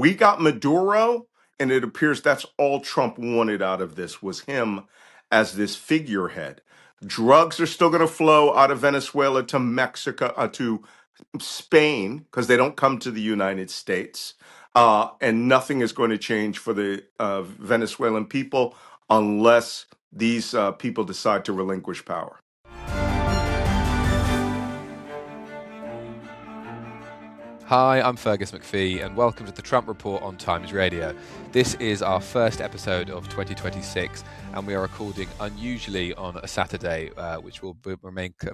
We got Maduro, and it appears that's all Trump wanted out of this was him as this figurehead. Drugs are still going to flow out of Venezuela to Mexico, to Spain, because they don't come to the United States. And nothing is going to change for the Venezuelan people unless these people decide to relinquish power. Hi, I'm Fergus Macphee, and welcome to the Trump Report on Times Radio. This is our first episode of 2026, and we are recording unusually on a Saturday, which will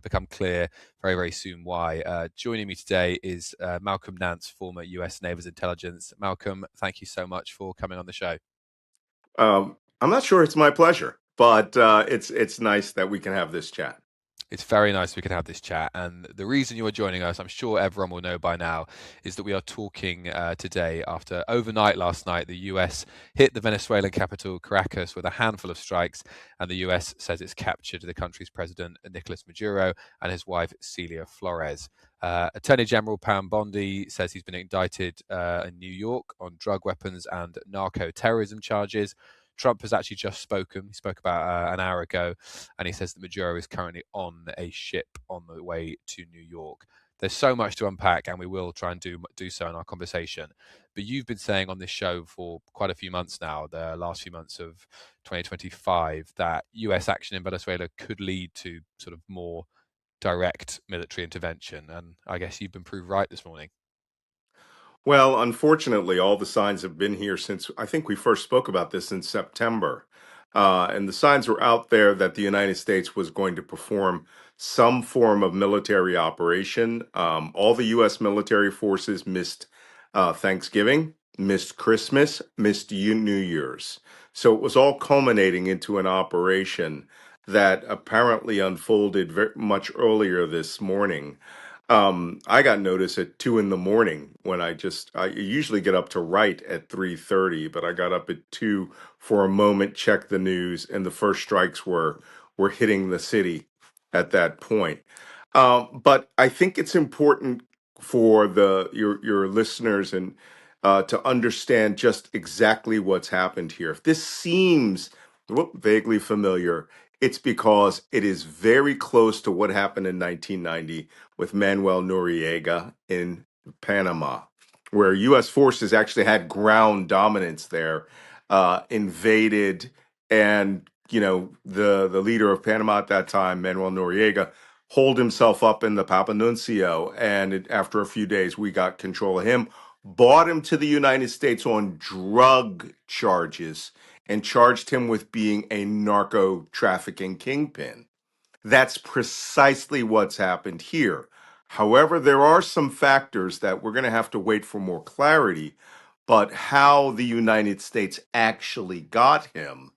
become clear very, very soon why. Joining me today is Malcolm Nance, former US Navy's intelligence. Malcolm, thank you so much for coming on the show. I'm not sure it's my pleasure, but it's nice that we can have this chat. It's very nice we can have this chat. And the reason you are joining us, I'm sure everyone will know by now, is that we are talking today after overnight last night, the US hit the Venezuelan capital, Caracas, with a handful of strikes. And the US says it's captured the country's president, Nicolas Maduro, and his wife, Celia Flores. Attorney General Pam Bondi says he's been indicted in New York on drug weapons and narco-terrorism charges. Trump has actually just spoken. He spoke about an hour ago, and he says that Maduro is currently on a ship on the way to New York. There's so much to unpack, and we will try and do so in our conversation. But you've been saying on this show for quite a few months now, the last few months of 2025, that US action in Venezuela could lead to sort of more direct military intervention. And I guess you've been proved right this morning. Well, unfortunately, all the signs have been here since I think we first spoke about this in September. And the signs were out there that the United States was going to perform some form of military operation. All the U.S. military forces missed Thanksgiving, missed Christmas, missed New Year's. So it was all culminating into an operation that apparently unfolded very much earlier this morning. I got notice at 2 in the morning when I usually get up to write at 3:30, but I got up at 2 for a moment, checked the news, and the first strikes were hitting the city at that point. But I think it's important for your listeners and to understand just exactly what's happened here. If this seems vaguely familiar, it's because it is very close to what happened in 1990 with Manuel Noriega in Panama, where U.S. forces actually had ground dominance there, invaded, and the leader of Panama at that time, Manuel Noriega, holed himself up in the Papa Nuncio, and after a few days, we got control of him, brought him to the United States on drug charges, and charged him with being a narco trafficking kingpin. That's precisely what's happened here. However, there are some factors that we're going to have to wait for more clarity, but how the United States actually got him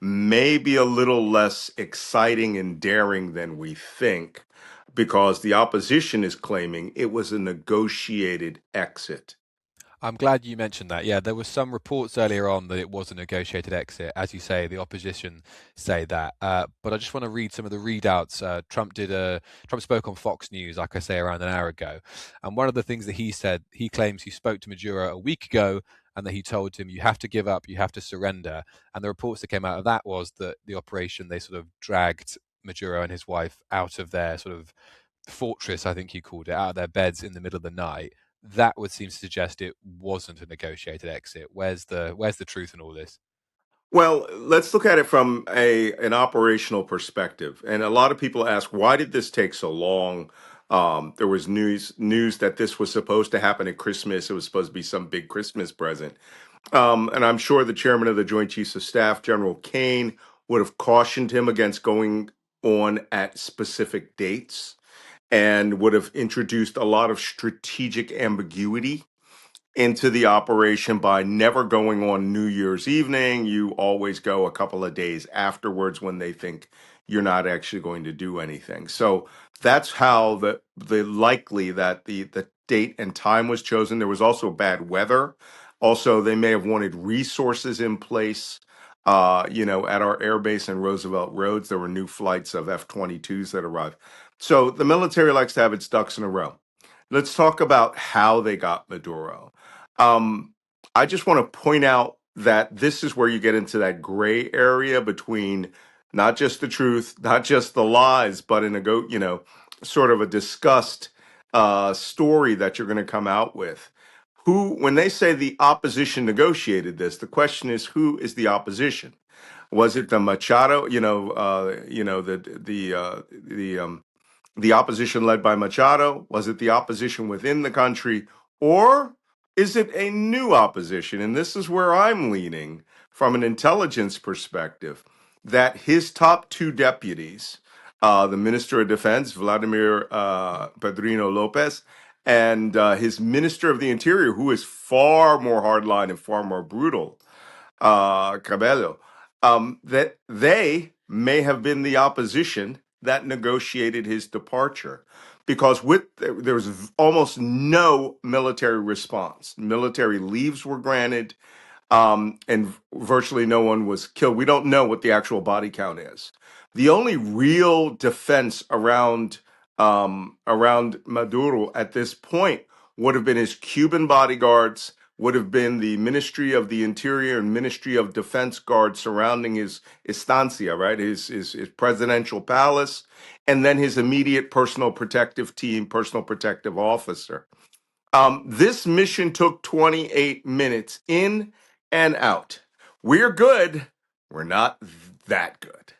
may be a little less exciting and daring than we think, because the opposition is claiming it was a negotiated exit. I'm glad you mentioned that. Yeah, there were some reports earlier on that it was a negotiated exit. As you say, the opposition say that. But I just want to read some of the readouts. Trump spoke on Fox News, like I say, around an hour ago. And one of the things that he said, he claims he spoke to Maduro a week ago and that he told him, you have to give up, you have to surrender. And the reports that came out of that was that the operation, they sort of dragged Maduro and his wife out of their sort of fortress, I think he called it, out of their beds in the middle of the night. That would seem to suggest it wasn't a negotiated exit. Where's the truth in all this? Well, let's look at it from a an operational perspective. And a lot of people ask, why did this take so long? There was news that this was supposed to happen at Christmas. It was supposed to be some big Christmas present. And I'm sure the chairman of the Joint Chiefs of Staff, General Kane, would have cautioned him against going on at specific dates and would have introduced a lot of strategic ambiguity into the operation by never going on New Year's evening. You always go a couple of days afterwards when they think you're not actually going to do anything. So that's how the likely that the date and time was chosen. There was also bad weather. Also, they may have wanted resources in place. At our airbase in Roosevelt Roads, there were new flights of F-22s that arrived. So the military likes to have its ducks in a row. Let's talk about how they got Maduro. Um, I just want to point out that this is where you get into that gray area between not just the truth, not just the lies, but in a sort of a discussed story that you're going to come out with. Who, when they say the opposition negotiated this, the question is who is the opposition? Was it the Machado? The opposition led by Machado? Was it the opposition within the country? Or is it a new opposition? And this is where I'm leaning from an intelligence perspective that his top two deputies, the Minister of Defense, Vladimir Pedrino Lopez, and his Minister of the Interior, who is far more hardline and far more brutal, Cabello, that they may have been the opposition that negotiated his departure because there was almost no military response. Military leaves were granted, and virtually no one was killed. We don't know what the actual body count is. The only real defense around Maduro at this point would have been his Cuban bodyguards, would have been the Ministry of the Interior and Ministry of Defense guards surrounding his estancia, right, his presidential palace, and then his immediate personal protective team, personal protective officer. This mission took 28 minutes in and out. We're good. We're not that good.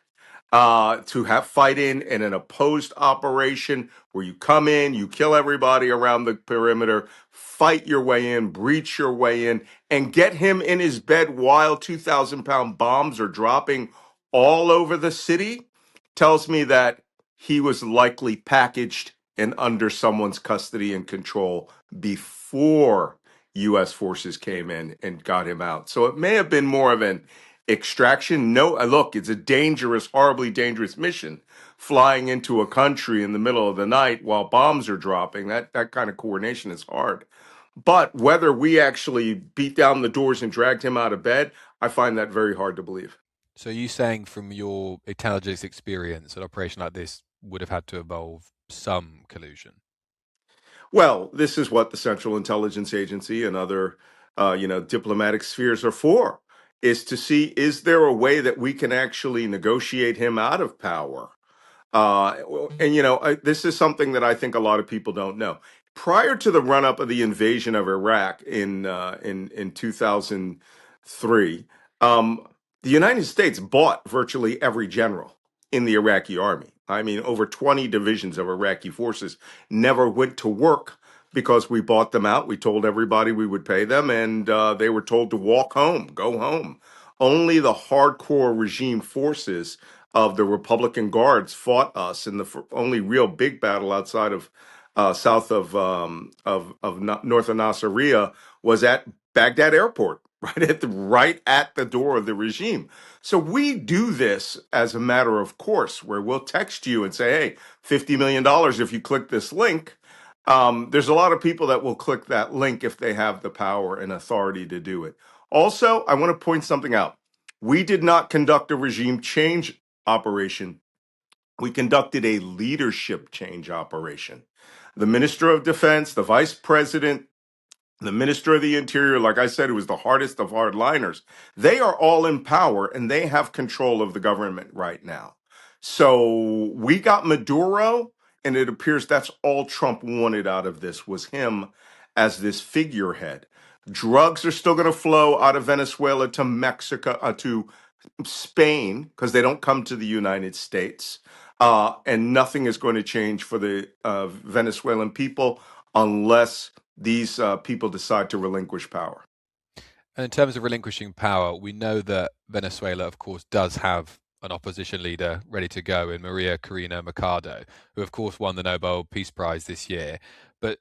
To have fight in an opposed operation where you come in, you kill everybody around the perimeter, fight your way in, breach your way in, and get him in his bed while 2,000-pound bombs are dropping all over the city tells me that he was likely packaged and under someone's custody and control before U.S. forces came in and got him out. So it may have been more of an extraction. No, look, it's a dangerous, horribly dangerous mission. Flying into a country in the middle of the night while bombs are dropping, that kind of coordination is hard. But whether we actually beat down the doors and dragged him out of bed, I find that very hard to believe. So, you saying from your intelligence experience, an operation like this would have had to involve some collusion? Well, this is what the Central Intelligence Agency and other, diplomatic spheres are for, is to see is there a way that we can actually negotiate him out of power? And this is something that I think a lot of people don't know. Prior to the run up of the invasion of Iraq in 2003, the United States bought virtually every general in the Iraqi army. I mean, over 20 divisions of Iraqi forces never went to work because we bought them out. We told everybody we would pay them, and they were told to walk home, go home. Only the hardcore regime forces of the Republican Guards fought us, and the only real big battle outside of south of north of Nasiriyah was at Baghdad Airport, right at the door of the regime. So we do this as a matter of course, where we'll text you and say, "Hey, $50 million if you click this link." There's a lot of people that will click that link if they have the power and authority to do it. Also, I want to point something out. We did not conduct a regime change operation. We conducted a leadership change operation. The Minister of Defense, the Vice President, the Minister of the Interior, like I said, it was the hardest of hardliners. They are all in power and they have control of the government right now. So we got Maduro, and it appears that's all Trump wanted out of this was him as this figurehead. Drugs are still going to flow out of Venezuela to Mexico, to Spain, because they don't come to the United States. And nothing is going to change for the Venezuelan people unless these people decide to relinquish power. And in terms of relinquishing power, we know that Venezuela, of course, does have an opposition leader ready to go in Maria Corina Machado, who, of course, won the Nobel Peace Prize this year. But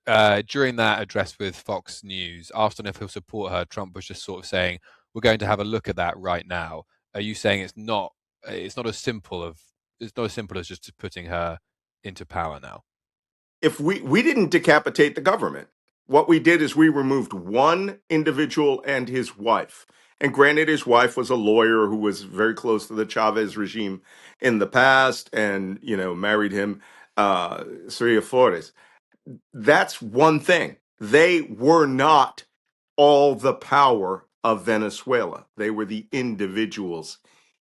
during that address with Fox News, asked on if he'll support her, Trump was just sort of saying, "We're going to have a look at that right now." Are you saying it's not as simple of it's not as simple as just putting her into power now? If we didn't decapitate the government, what we did is we removed one individual and his wife. And granted, his wife was a lawyer who was very close to the Chavez regime in the past, and married him, Soria Flores. That's one thing. They were not all the power of Venezuela. They were the individuals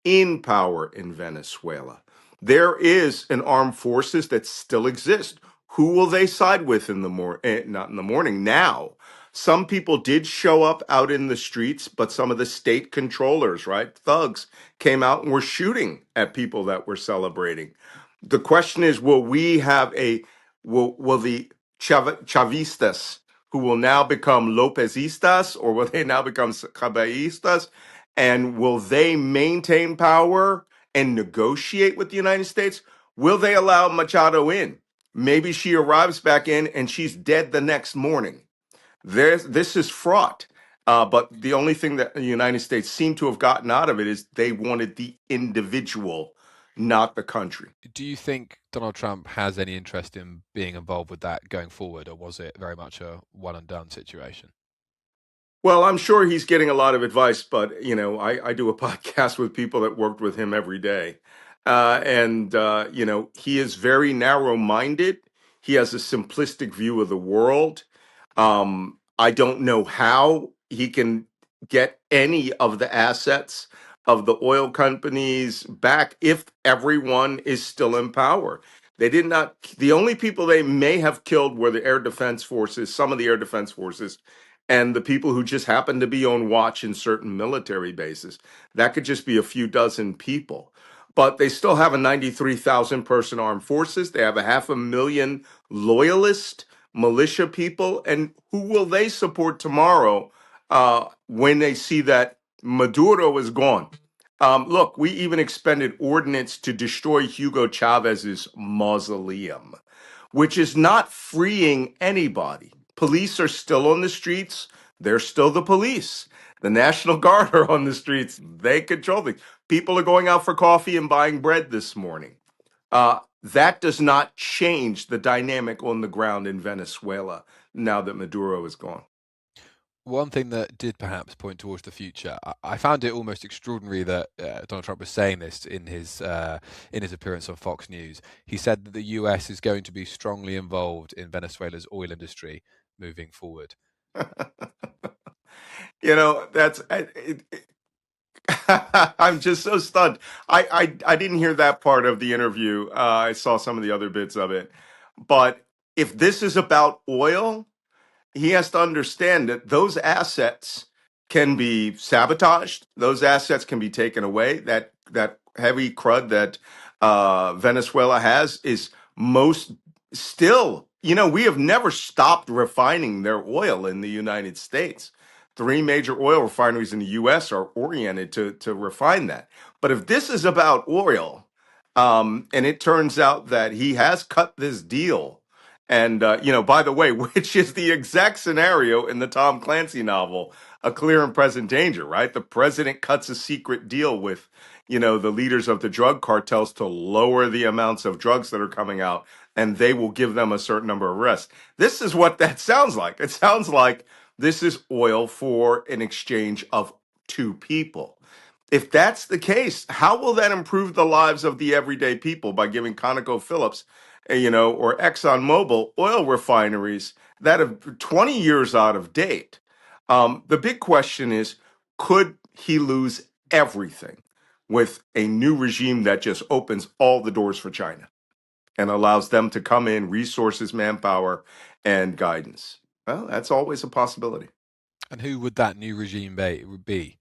in power in Venezuela. There is an armed forces that still exist. Who will they side with in the not in the morning now? Some people did show up out in the streets, but some of the state controllers, right, thugs, came out and were shooting at people that were celebrating. The question is, will we have a will the Chavistas, who will now become Lopezistas, or will they now become Caballistas? And will they maintain power and negotiate with the United States? Will they allow Machado in? Maybe she arrives back in and she's dead the next morning. This is fraught. But the only thing that the United States seemed to have gotten out of it is they wanted the individual, not the country. Do you think Donald Trump has any interest in being involved with that going forward, or was it very much a one and done situation? Well, I'm sure he's getting a lot of advice, but I do a podcast with people that worked with him every day, and he is very narrow-minded. He has a simplistic view of the world. I don't know how he can get any of the assets of the oil companies back if everyone is still in power. They did not. The only people they may have killed were the air defense forces, some of the air defense forces, and the people who just happened to be on watch in certain military bases. That could just be a few dozen people. But they still have a 93,000 person armed forces. They have a 500,000 loyalist militia people. And who will they support tomorrow when they see that Maduro is gone? Look, we even expended ordnance to destroy Hugo Chavez's mausoleum, which is not freeing anybody. Police are still on the streets. They're still the police. The National Guard are on the streets. They control things. People are going out for coffee and buying bread this morning. That does not change the dynamic on the ground in Venezuela now that Maduro is gone. One thing that did perhaps point towards the future, I found it almost extraordinary that Donald Trump was saying this in his appearance on Fox News. He said that the US is going to be strongly involved in Venezuela's oil industry moving forward. That's I'm just so stunned. I didn't hear that part of the interview. I saw some of the other bits of it, but if this is about oil, he has to understand that those assets can be sabotaged. Those assets can be taken away. That heavy crud that Venezuela has is most still. We have never stopped refining their oil in the United States. Three major oil refineries in the U.S. are oriented to refine that. But if this is about oil, and it turns out that he has cut this deal and, by the way, which is the exact scenario in the Tom Clancy novel, A Clear and Present Danger, right? The president cuts a secret deal with, the leaders of the drug cartels to lower the amounts of drugs that are coming out, and they will give them a certain number of arrests. This is what that sounds like. It sounds like this is oil for an exchange of two people. If that's the case, how will that improve the lives of the everyday people by giving ConocoPhillips, or ExxonMobil oil refineries that are 20 years out of date? The big question is, could he lose everything with a new regime that just opens all the doors for China and allows them to come in, resources, manpower, and guidance? Well, that's always a possibility. And who would that new regime be?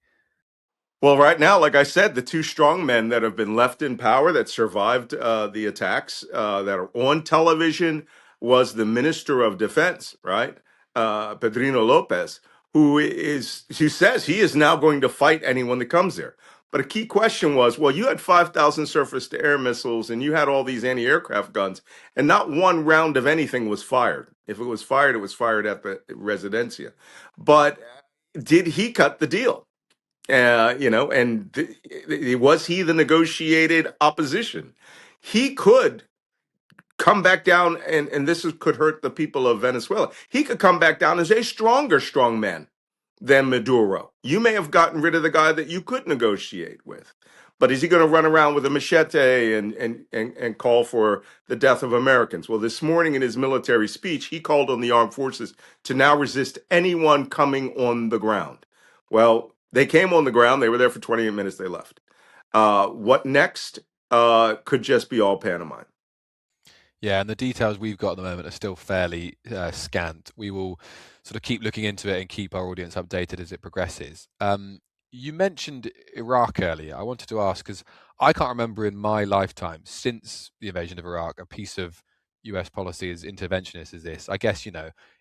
Well, right now, like I said, the two strong men that have been left in power that survived the attacks that are on television was the Minister of Defense, right? Pedrino Lopez, who says he is now going to fight anyone that comes there. But a key question was, well, you had 5,000 surface to air missiles and you had all these anti-aircraft guns, and not one round of anything was fired. If it was fired, it was fired at the Residencia. But did he cut the deal? And was he the negotiated opposition? He could come back down, and could hurt the people of Venezuela. He could come back down as a strong man than Maduro. You may have gotten rid of the guy that you could negotiate with. But is he going to run around with a machete and call for the death of Americans? Well, this morning in his military speech, he called on the armed forces to now resist anyone coming on the ground. Well, they came on the ground. They were there for 28 minutes. They left. What next could just be all pantomime. Yeah, and the details we've got at the moment are still fairly scant. We will sort of keep looking into it and keep our audience updated as it progresses. You mentioned Iraq earlier. I wanted to ask because I can't remember in my lifetime since the invasion of Iraq a piece of US policy as interventionist as this. I guess,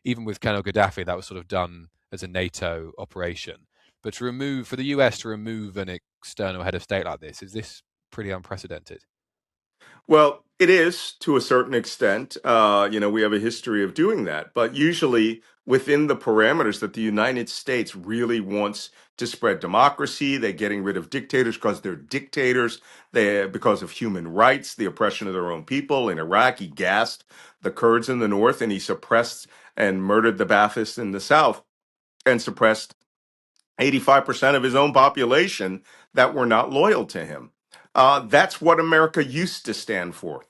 even with Colonel Gaddafi, that was sort of done as a NATO operation. But for the US to remove an external head of state like this, is this pretty unprecedented? Well, it is to a certain extent. We have a history of doing that, but usually within the parameters that the United States really wants to spread democracy. They're getting rid of dictators because they're dictators. Because of human rights, the oppression of their own people. In Iraq, he gassed the Kurds in the north, and he suppressed and murdered the Baathists in the south, and suppressed 85% of his own population that were not loyal to him. That's what America used to stand for.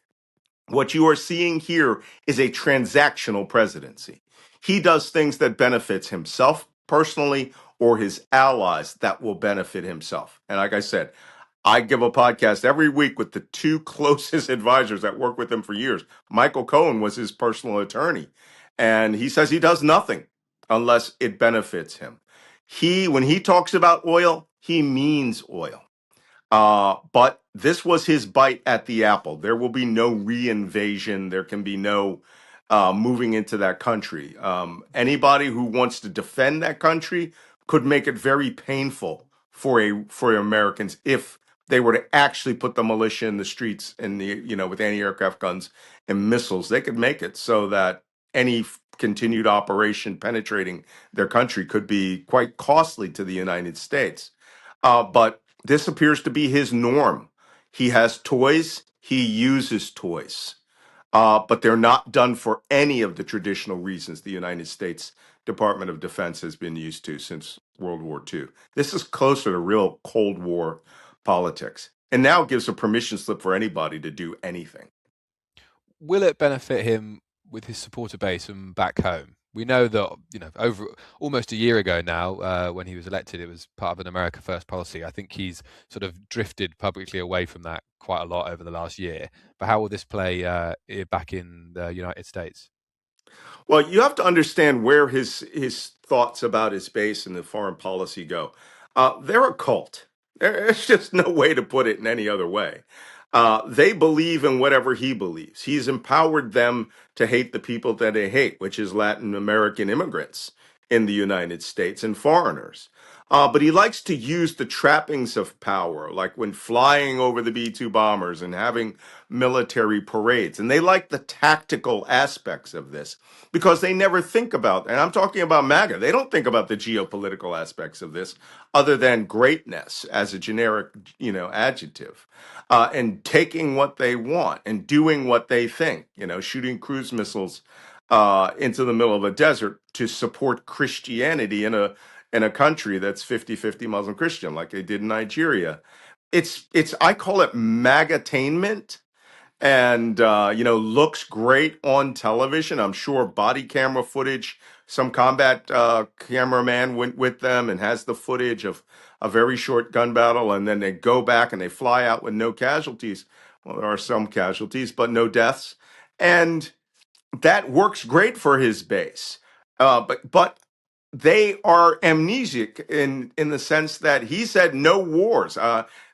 What you are seeing here is a transactional presidency. He does things that benefits himself personally or his allies that will benefit himself. And like I said, I give a podcast every week with the two closest advisors that worked with him for years. Michael Cohen was his personal attorney, and he says he does nothing unless it benefits him. When he talks about oil, he means oil. But this was his bite at the apple. There will be no reinvasion. There can be no moving into that country. Anybody who wants to defend that country could make it very painful for Americans if they were to actually put the militia in the streets and with anti-aircraft guns and missiles. They could make it so that any continued operation penetrating their country could be quite costly to the United States. But this appears to be his norm. He has toys, he uses toys, but they're not done for any of the traditional reasons the United States Department of Defense has been used to since World War II. This is closer to real Cold War politics, and now it gives a permission slip for anybody to do anything. Will it benefit him with his supporter base from back home? We know that, over almost a year ago now, when he was elected, it was part of an America First policy. I think he's sort of drifted publicly away from that quite a lot over the last year. But how will this play back in the United States? Well, you have to understand where his thoughts about his base and the foreign policy go. They're a cult. There's just no way to put it in any other way. They believe in whatever he believes. He's empowered them to hate the people that they hate, which is Latin American immigrants in the United States and foreigners. But he likes to use the trappings of power, like when flying over the B 2 bombers and having military parades. And they like the tactical aspects of this because they never think about, and I'm talking about MAGA, they don't think about the geopolitical aspects of this other than greatness as a generic, adjective, and taking what they want and doing what they think, shooting cruise missiles into the middle of a desert to support Christianity in a country that's 50-50 Muslim Christian, like they did in Nigeria. It's I call it magatainment, and looks great on television. I'm sure body camera footage. Some combat cameraman went with them and has the footage of a very short gun battle, and then they go back and they fly out with no casualties. Well, there are some casualties, but no deaths, and that works great for his base. But they are amnesic in the sense that he said no wars.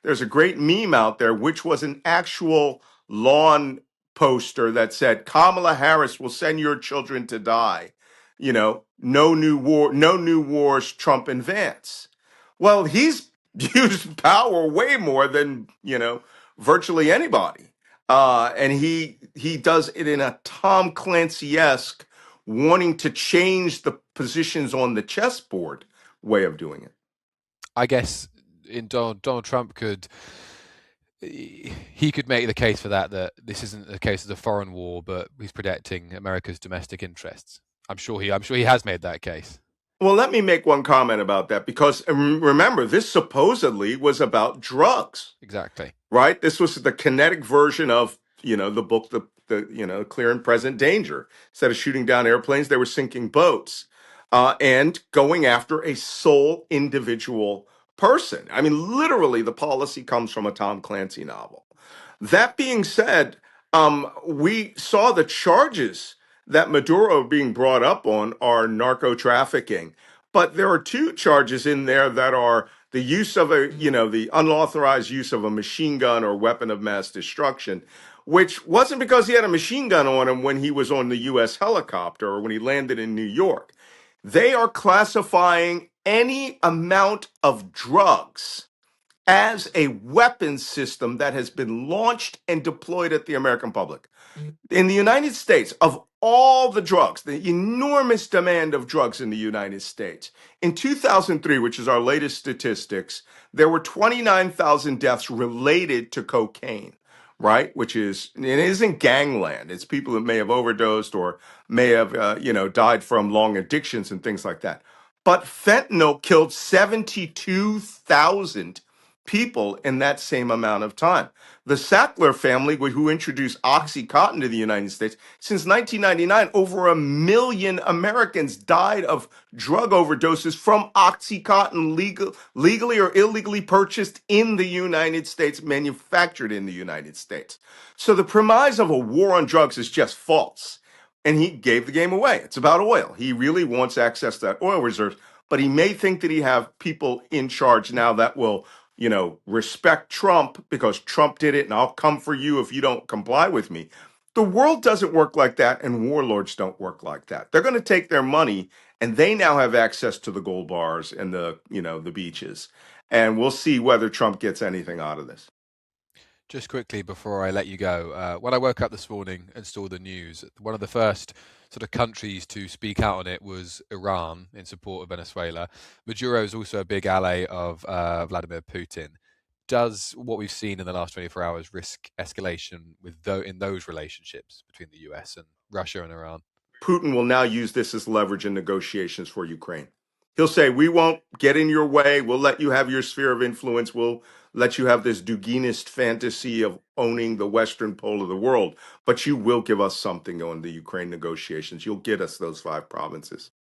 There's a great meme out there, which was an actual lawn poster that said Kamala Harris will send your children to die. No new war, no new wars. Trump and Vance. Well, he's used power way more than virtually anybody, and he does it in a Tom Clancy-esque, wanting to change the positions on the chessboard way of doing it. I guess in Donald Trump could make the case for that this isn't a case of the foreign war, but he's protecting America's domestic interests. I'm sure he has made that case. Well, let me make one comment about that because remember, this supposedly was about drugs, Exactly. right? This was the kinetic version of, the book, the Clear and Present Danger. Instead of shooting down airplanes, they were sinking boats and going after a sole individual person. I mean, literally, the policy comes from a Tom Clancy novel. That being said, we saw the charges that Maduro being brought up on are narco trafficking. But there are two charges in there that are the use of the unauthorized use of a machine gun or weapon of mass destruction, which wasn't because he had a machine gun on him when he was on the U.S. helicopter or when he landed in New York. They are classifying any amount of drugs as a weapon system that has been launched and deployed at the American public. In the United States, of all the drugs, the enormous demand of drugs in the United States, in 2003, which is our latest statistics, there were 29,000 deaths related to cocaine, right? It isn't gangland. It's people that may have overdosed or may have, died from long addictions and things like that. But fentanyl killed 72,000 people in that same amount of time. The Sackler family, who introduced Oxycontin to the United States, since 1999, over 1 million Americans died of drug overdoses from Oxycontin, legally or illegally purchased in the United States, manufactured in the United States. So the premise of a war on drugs is just false. And he gave the game away. It's about oil. He really wants access to that oil reserves, but he may think that he have people in charge now that will respect Trump because Trump did it and I'll come for you if you don't comply with me. The world doesn't work like that and warlords don't work like that. They're going to take their money and they now have access to the gold bars and the beaches. And we'll see whether Trump gets anything out of this. Just quickly before I let you go, when I woke up this morning and saw the news, one of the first sort of countries to speak out on it was Iran in support of Venezuela. Maduro is also a big ally of Vladimir Putin. Does what we've seen in the last 24 hours risk escalation in those relationships between the US and Russia and Iran? Putin will now use this as leverage in negotiations for Ukraine. He'll say, we won't get in your way. We'll let you have your sphere of influence. We'll let you have this Duginist fantasy of owning the western pole of the world. But you will give us something on the Ukraine negotiations. You'll get us those 5 provinces.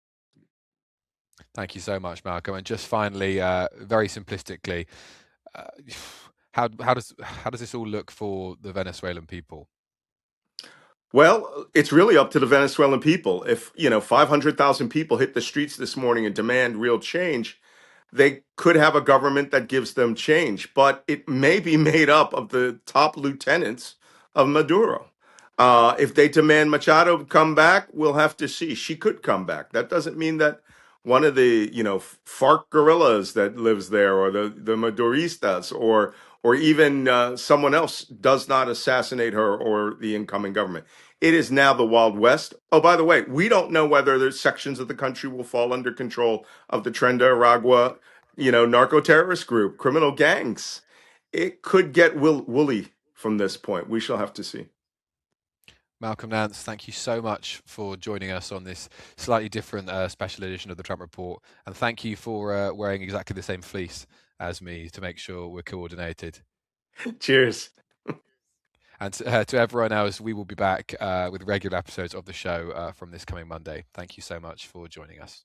Thank you so much, Malcolm. And just finally, very simplistically, uh, how does this all look for the Venezuelan people? Well, it's really up to the Venezuelan people. If, 500,000 people hit the streets this morning and demand real change, they could have a government that gives them change, but it may be made up of the top lieutenants of Maduro. If they demand Machado come back, we'll have to see. She could come back. That doesn't mean that one of the FARC guerrillas that lives there, or the Maduristas, or even someone else does not assassinate her or the incoming government. It is now the Wild West. Oh, by the way, we don't know whether there's sections of the country will fall under control of the Trenda Aragua, narco terrorist group, criminal gangs. It could get woolly from this point. We shall have to see. Malcolm Nance, thank you so much for joining us on this slightly different special edition of the Trump Report. And thank you for wearing exactly the same fleece as me to make sure we're coordinated. Cheers. And to everyone else, we will be back with regular episodes of the show from this coming Monday. Thank you so much for joining us.